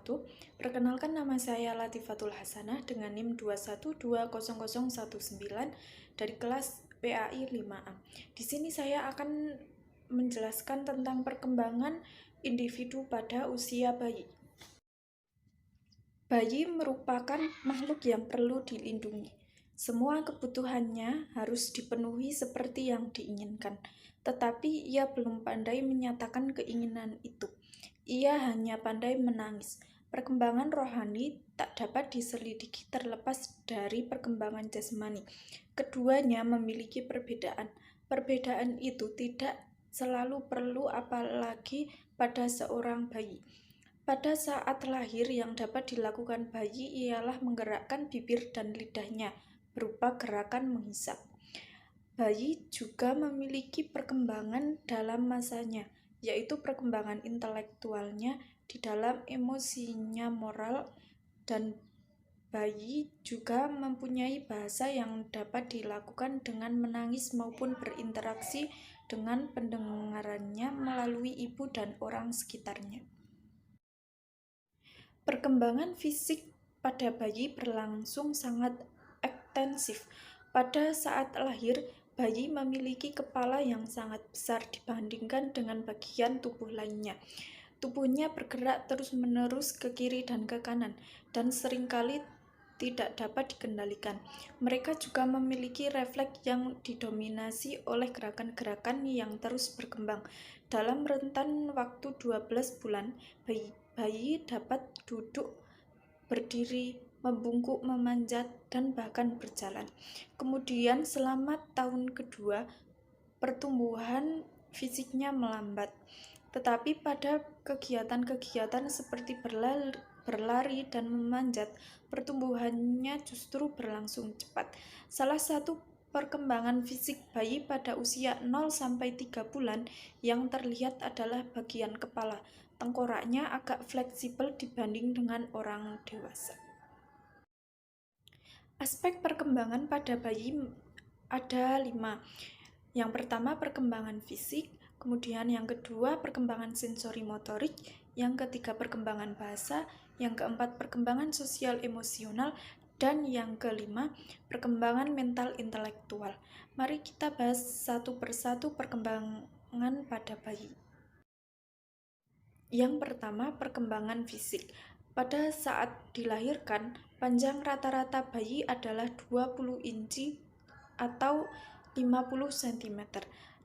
wabarakatuh. Perkenalkan, nama saya Latifatul Hasanah dengan NIM 2120019 dari kelas PAI 5A. Di sini saya akan menjelaskan tentang perkembangan individu pada usia bayi. Bayi merupakan makhluk yang perlu dilindungi. Semua kebutuhannya harus dipenuhi seperti yang diinginkan, tetapi ia belum pandai menyatakan keinginan itu. Ia hanya pandai menangis. Perkembangan rohani tak dapat diselidiki terlepas dari perkembangan jasmani. Keduanya memiliki perbedaan. Perbedaan itu tidak selalu perlu, apalagi pada seorang bayi. Pada saat lahir, yang dapat dilakukan bayi ialah menggerakkan bibir dan lidahnya berupa gerakan menghisap. Bayi juga memiliki perkembangan dalam masanya, yaitu perkembangan intelektualnya di dalam emosinya moral, dan bayi juga mempunyai bahasa yang dapat dilakukan dengan menangis maupun berinteraksi dengan pendengarannya melalui ibu dan orang sekitarnya. Perkembangan fisik pada bayi berlangsung sangat ekstensif. Pada saat lahir, bayi memiliki kepala yang sangat besar dibandingkan dengan bagian tubuh lainnya. Tubuhnya bergerak terus-menerus ke kiri dan ke kanan, dan seringkali tidak dapat dikendalikan. Mereka juga memiliki refleks yang didominasi oleh gerakan-gerakan yang terus berkembang. Dalam rentan waktu 12 bulan, bayi dapat duduk, berdiri, membungkuk, memanjat, dan bahkan berjalan. Kemudian selama tahun kedua, pertumbuhan fisiknya melambat. Tetapi pada kegiatan-kegiatan seperti berlari dan memanjat, pertumbuhannya justru berlangsung cepat. Salah satu perkembangan fisik bayi pada usia 0-3 bulan yang terlihat adalah bagian kepala. Tengkoraknya agak fleksibel dibanding dengan orang dewasa. Aspek perkembangan pada bayi ada 5. Yang pertama, perkembangan fisik, kemudian yang kedua, perkembangan sensori motorik, yang ketiga, perkembangan bahasa, yang keempat, perkembangan sosial emosional, dan yang kelima, perkembangan mental intelektual. Mari kita bahas satu persatu perkembangan pada bayi. Yang pertama, perkembangan fisik. Pada saat dilahirkan, panjang rata-rata bayi adalah 20 inci atau 50 cm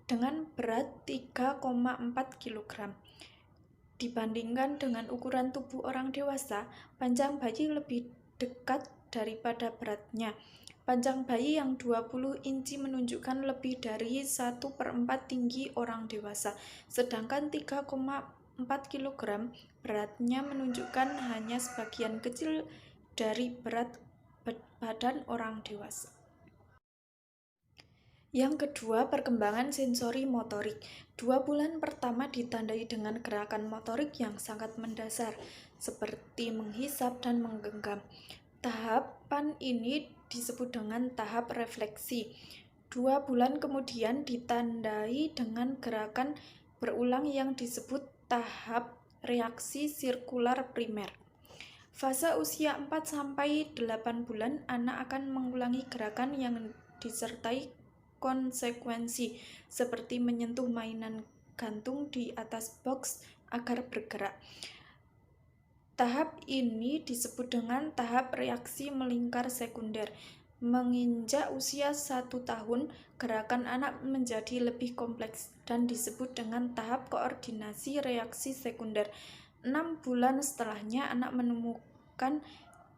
dengan berat 3,4 kg. Dibandingkan dengan ukuran tubuh orang dewasa, panjang bayi lebih dekat daripada beratnya. Panjang bayi yang 20 inci menunjukkan lebih dari 1/4 tinggi orang dewasa, sedangkan 3,4 kg beratnya menunjukkan hanya sebagian kecil dari berat badan orang dewasa. Yang kedua, perkembangan sensori motorik. 2 bulan pertama ditandai dengan gerakan motorik yang sangat mendasar, seperti menghisap dan menggenggam. Tahapan ini disebut dengan tahap refleksi. 2 bulan kemudian ditandai dengan gerakan berulang yang disebut tahap reaksi sirkular primer. Fase usia 4-8 bulan, anak akan mengulangi gerakan yang disertai konsekuensi, seperti menyentuh mainan gantung di atas box agar bergerak. Tahap ini disebut dengan tahap reaksi melingkar sekunder. Menginjak usia 1 tahun, gerakan anak menjadi lebih kompleks dan disebut dengan tahap koordinasi reaksi sekunder. 6 bulan setelahnya, anak menemukan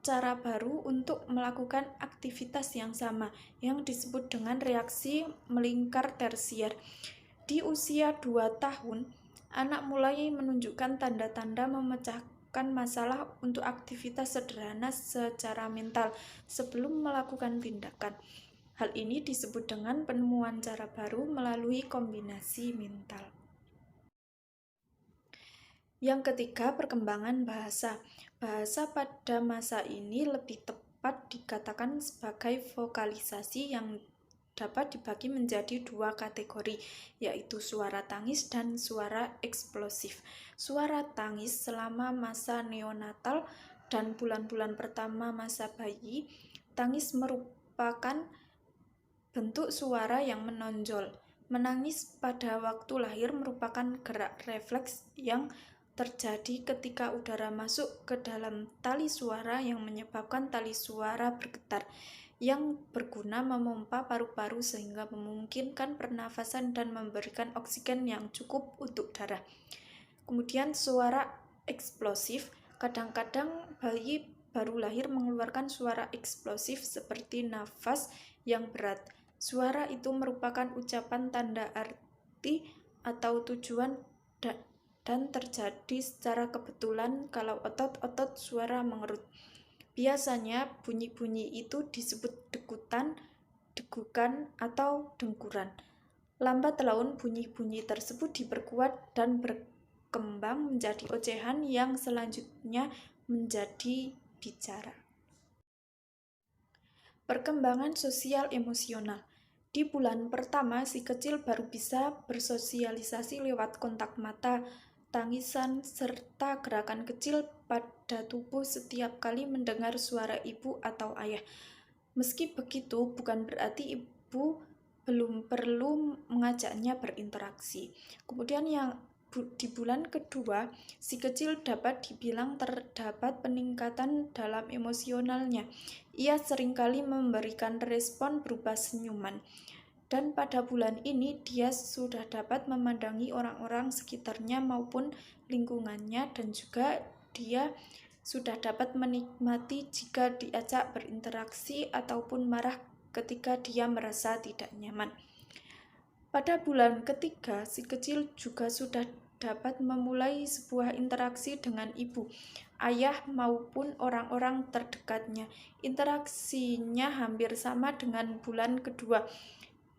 cara baru untuk melakukan aktivitas yang sama, yang disebut dengan reaksi melingkar tersier. Di usia 2 tahun, anak mulai menunjukkan tanda-tanda memecahkan masalah untuk aktivitas sederhana secara mental sebelum melakukan tindakan. Hal ini disebut dengan penemuan cara baru melalui kombinasi mental. Yang ketiga, perkembangan bahasa. Bahasa pada masa ini lebih tepat dikatakan sebagai vokalisasi yang dapat dibagi menjadi dua kategori, yaitu suara tangis dan suara eksplosif. Suara tangis selama masa neonatal dan bulan-bulan pertama masa bayi, tangis merupakan bentuk suara yang menonjol. Menangis pada waktu lahir merupakan gerak refleks yang terjadi ketika udara masuk ke dalam tali suara yang menyebabkan tali suara bergetar, yang berguna memompa paru-paru sehingga memungkinkan pernafasan dan memberikan oksigen yang cukup untuk darah. Kemudian suara eksplosif, kadang-kadang bayi baru lahir mengeluarkan suara eksplosif seperti nafas yang berat. Suara itu merupakan ucapan tanda arti atau tujuan dan terjadi secara kebetulan kalau otot-otot suara mengerut. Biasanya bunyi-bunyi itu disebut degutan, degukan, atau dengkuran. Lambat laun bunyi-bunyi tersebut diperkuat dan berkembang menjadi ocehan yang selanjutnya menjadi bicara. Perkembangan sosial emosional. Di bulan pertama, si kecil baru bisa bersosialisasi lewat kontak mata, tangisan, serta gerakan kecil pada tubuh setiap kali mendengar suara ibu atau ayah. Meski begitu, bukan berarti ibu belum perlu mengajaknya berinteraksi. Kemudian di bulan kedua, si kecil dapat dibilang terdapat peningkatan dalam emosionalnya. Ia seringkali memberikan respon berupa senyuman. Dan pada bulan ini dia sudah dapat memandangi orang-orang sekitarnya maupun lingkungannya, dan juga dia sudah dapat menikmati jika diajak berinteraksi ataupun marah ketika dia merasa tidak nyaman. Pada bulan ketiga, si kecil juga sudah dapat memulai sebuah interaksi dengan ibu, ayah, maupun orang-orang terdekatnya. Interaksinya hampir sama dengan bulan kedua.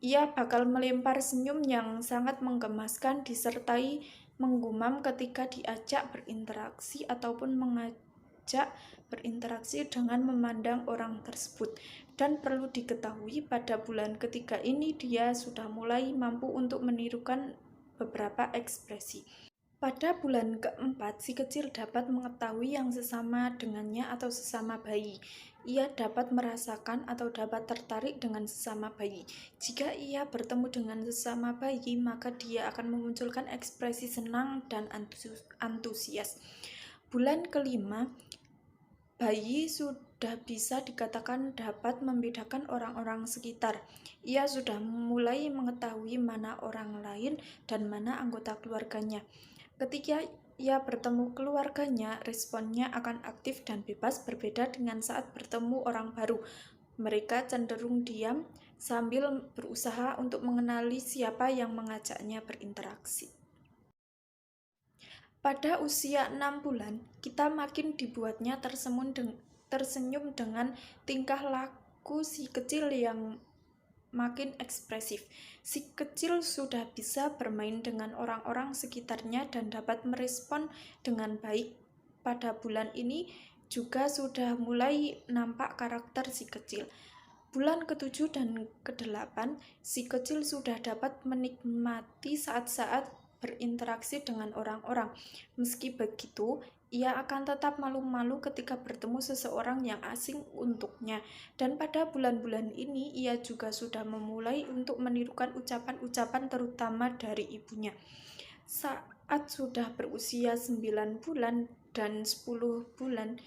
Ia bakal melempar senyum yang sangat menggemaskan disertai menggumam ketika diajak berinteraksi ataupun mengajak berinteraksi dengan memandang orang tersebut. Dan perlu diketahui pada bulan ketiga ini dia sudah mulai mampu untuk menirukan beberapa ekspresi. Pada bulan keempat, si kecil dapat mengetahui yang sesama dengannya atau sesama bayi. Ia dapat merasakan atau dapat tertarik dengan sesama bayi. Jika ia bertemu dengan sesama bayi, maka dia akan memunculkan ekspresi senang dan antusias. Bulan kelima, bayi sudah bisa dikatakan dapat membedakan orang-orang sekitar. Ia sudah mulai mengetahui mana orang lain dan mana anggota keluarganya. Ketika ia bertemu keluarganya, responnya akan aktif dan bebas, berbeda dengan saat bertemu orang baru. Mereka cenderung diam sambil berusaha untuk mengenali siapa yang mengajaknya berinteraksi. Pada usia 6 bulan, kita makin dibuatnya tersenyum dengan tingkah laku si kecil yang makin ekspresif. Si kecil sudah bisa bermain dengan orang-orang sekitarnya dan dapat merespon dengan baik. Pada bulan ini juga sudah mulai nampak karakter si kecil. Bulan ke-7 dan ke-8, si kecil sudah dapat menikmati saat-saat berinteraksi dengan orang-orang. Meski begitu, ia akan tetap malu-malu ketika bertemu seseorang yang asing untuknya. Dan pada bulan-bulan ini, ia juga sudah memulai untuk menirukan ucapan-ucapan terutama dari ibunya. Saat sudah berusia 9 bulan dan 10 bulan,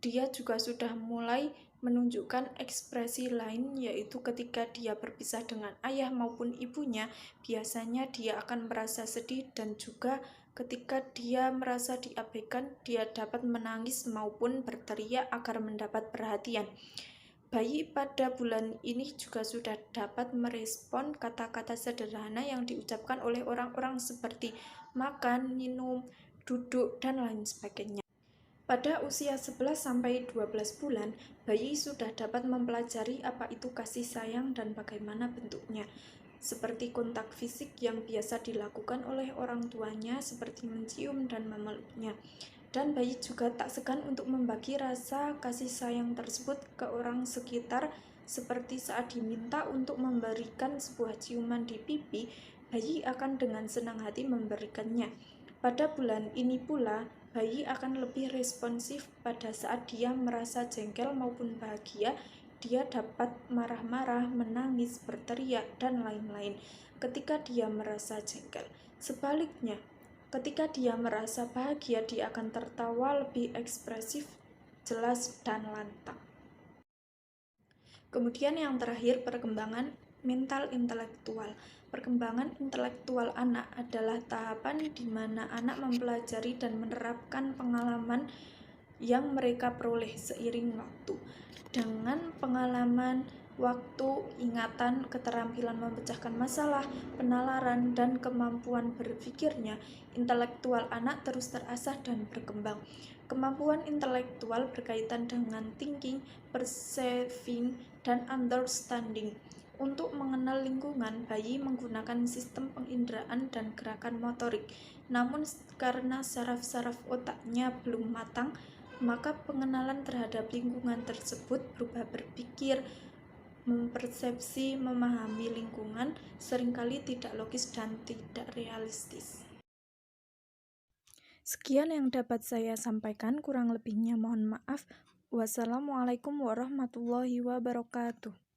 dia juga sudah mulai menunjukkan ekspresi lain, yaitu ketika dia berpisah dengan ayah maupun ibunya. Biasanya dia akan merasa sedih, dan juga ketika dia merasa diabaikan, dia dapat menangis maupun berteriak agar mendapat perhatian. Bayi pada bulan ini juga sudah dapat merespon kata-kata sederhana yang diucapkan oleh orang-orang seperti makan, minum, duduk, dan lain sebagainya. Pada usia 11-12 bulan, bayi sudah dapat mempelajari apa itu kasih sayang dan bagaimana bentuknya, seperti kontak fisik yang biasa dilakukan oleh orang tuanya seperti mencium dan memeluknya. Dan bayi juga tak segan untuk membagi rasa kasih sayang tersebut ke orang sekitar seperti saat diminta untuk memberikan sebuah ciuman di pipi, bayi akan dengan senang hati memberikannya. Pada bulan ini pula, bayi akan lebih responsif pada saat dia merasa jengkel maupun bahagia. Dia dapat marah-marah, menangis, berteriak, dan lain-lain ketika dia merasa jengkel. Sebaliknya, ketika dia merasa bahagia, dia akan tertawa lebih ekspresif, jelas, dan lantang. Kemudian yang terakhir, perkembangan mental intelektual. Perkembangan intelektual anak adalah tahapan di mana anak mempelajari dan menerapkan pengalaman yang mereka peroleh seiring waktu. Dengan pengalaman, waktu, ingatan, keterampilan memecahkan masalah, penalaran, dan kemampuan berpikirnya, intelektual anak terus terasah dan berkembang. Kemampuan intelektual berkaitan dengan thinking, perceiving, dan understanding. Untuk mengenal lingkungan, bayi menggunakan sistem penginderaan dan gerakan motorik. Namun karena saraf-saraf otaknya belum matang, maka pengenalan terhadap lingkungan tersebut berupa berpikir, mempersepsi, memahami lingkungan seringkali tidak logis dan tidak realistis. Sekian yang dapat saya sampaikan, kurang lebihnya mohon maaf. Wassalamualaikum warahmatullahi wabarakatuh.